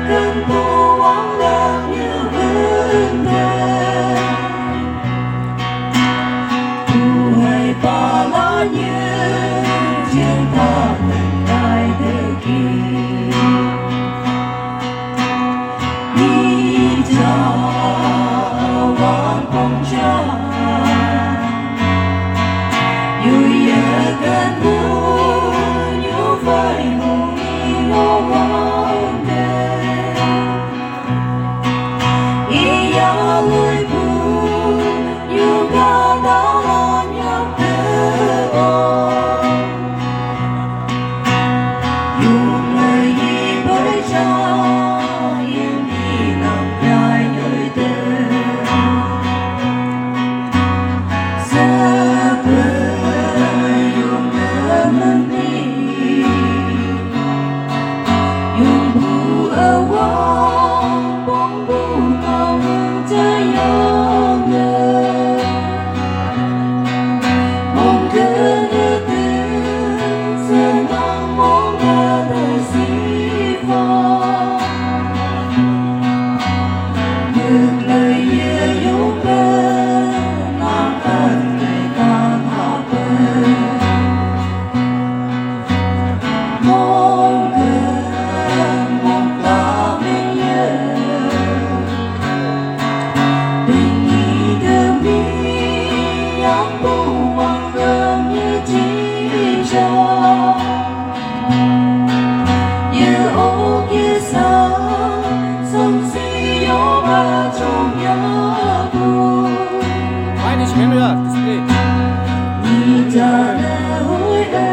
cần cố gắng làm như vấn đề tu hay ta lá như chiến ta từng đại thế kỷ đi chào vang phong trào yêu nhớ cần buồn yêu phải ngủ đi ngô vắng đêm ý ya lời buồn yêu ca đã là nhạc thơ yêu lời gì bởi cha yên đi lòng dài nhối tên sẽ quên yêu mơ mình đi yêu bu ở quang bóng bu cao hơn trái yêu người mong cứ như tiếng sẽ mang mong nghe đời sĩ phong những lời yêu bên làm ơn người ta thả quên mong gần mong ta bên nhớ tình ý từ mi áng bu hoàng ngân như chỉ cho như ô kia xa sông si gió ba trong nhớ buồn Nein, nicht mehr, das geht.你家的回忆